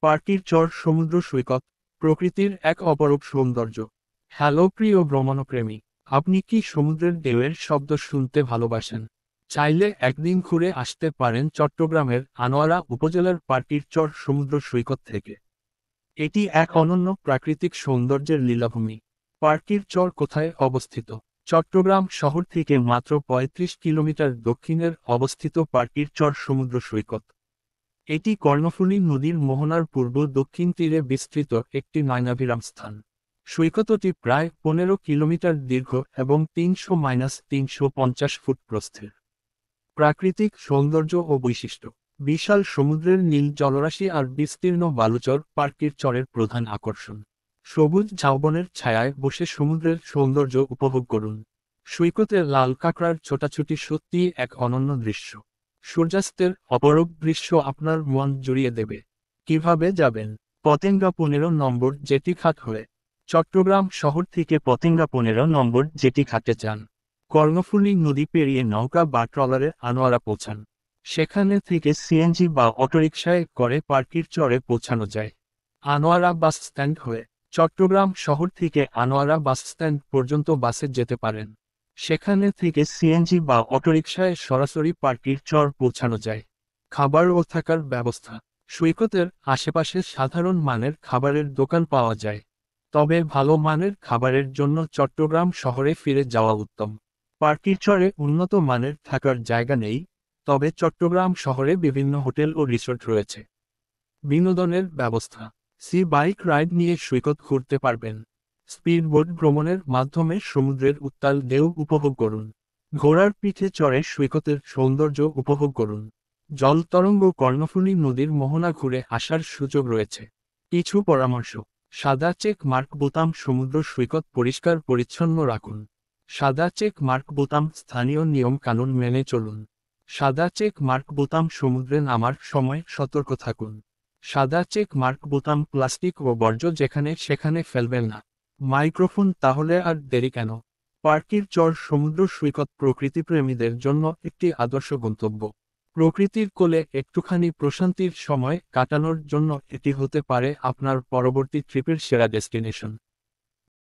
পার্কির চর সমুদ্র সৈকত প্রকৃতির এক অপরূপ সৌন্দর্য। হ্যালো প্রিয় ভ্রমণপ্রেমী, আপনি কি সমুদ্রের ঢেউয়ের শব্দ শুনতে ভালোবাসেন? চাইলে একদিন ঘুরে আসতে পারেন চট্টগ্রামের আনোয়ারা উপজেলার পার্কির চর সমুদ্র সৈকত থেকে। এটি এক অনন্য প্রাকৃতিক সৌন্দর্যের লীলাভূমি। পার্কির চর কোথায় অবস্থিত? চট্টগ্রাম শহর থেকে মাত্র ৩৫ কিলোমিটার দক্ষিণের অবস্থিত পার্কির চর সমুদ্র সৈকত। এটি কর্ণফুলী নদীর মোহনার পূর্ব দক্ষিণ তীরে বিস্তৃত একটি নয়নাভিরাম স্থান। সৈকতটি প্রায় ১৫ কিলোমিটার দীর্ঘ এবং ৩০০-৩৫০ ফুট প্রস্থের। প্রাকৃতিক সৌন্দর্য ও বৈশিষ্ট্য: বিশাল সমুদ্রের নীল জলরাশি আর বিস্তীর্ণ বালুচর পার্কির চরের প্রধান আকর্ষণ। সবুজ ঝাউবনের ছায়ায় বসে সমুদ্রের সৌন্দর্য উপভোগ করুন। সৈকতে লাল কাঁকড়ার ছোটাছুটি সত্যিই এক অনন্য দৃশ্য। সূর্যাস্তের অপরূপ দৃশ্য আপনার মন জুড়িয়ে দেবে। কিভাবে যাবেন? পতেঙ্গা ১৫ নম্বর জেটি ঘাট হয়ে চট্টগ্রাম শহর থেকে পতেঙ্গা ১৫ নম্বর জেটি ঘাটে যান। কর্ণফুলী নদী পেরিয়ে নৌকা বা ট্রলারে আনোয়ারা পৌঁছান। সেখানে থেকে সিএনজি বা অটোরিকশায় করে পার্কির চরে পৌঁছানো যায়। আনোয়ারা বাস স্ট্যান্ড হয়ে চট্টগ্রাম শহর থেকে আনোয়ারা বাস স্ট্যান্ড পর্যন্ত বাসে যেতে পারেন। সেখানে থেকে সিএনজি বা অটোরিকশায় সরাসরি পার্কির চর পৌঁছানো যায়। খাবার ও থাকার ব্যবস্থা: সৈকতের আশেপাশে সাধারণ মানের খাবারের দোকান পাওয়া যায়, তবে ভালো মানের খাবারের জন্য চট্টগ্রাম শহরে ফিরে যাওয়া উত্তম। পার্কির চরে উন্নত মানের থাকার জায়গা নেই, তবে চট্টগ্রাম শহরে বিভিন্ন হোটেল ও রিসোর্ট রয়েছে। বিনোদনের ব্যবস্থা: সি বাইক রাইড নিয়ে সৈকত ঘুরতে পারবেন। স্পিডবোট ভ্রমণের মাধ্যমে সমুদ্রের উত্তাল ঢেউ উপভোগ করুন। ঘোড়ার পিঠে চড়ে সৈকতের সৌন্দর্য উপভোগ করুন। জল তরঙ্গ কর্ণফুলী নদীর মোহনা ঘুরে আসার সুযোগ রয়েছে। কিছু পরামর্শ: সাদা চেক মার্ক বোতাম সমুদ্র সৈকত পরিষ্কার পরিচ্ছন্ন রাখুন। সাদা চেক মার্ক বোতাম স্থানীয় নিয়ম কানুন মেনে চলুন। সাদা চেক মার্ক বোতাম সমুদ্রে নামার সময় সতর্ক থাকুন। সাদা চেক মার্ক বোতাম প্লাস্টিক ও বর্জ্য যেখানে সেখানে ফেলবেন না। মাইক্রোফোন: তাহলে আর দেরি কেন? পার্কির চর সমুদ্র সৈকত প্রকৃতিপ্রেমীদের জন্য একটি আদর্শ গন্তব্য। প্রকৃতির কোলে একটুখানি প্রশান্তির সময় কাটানোর জন্য এটি হতে পারে আপনার পরবর্তী ট্রিপের সেরা ডেস্টিনেশন।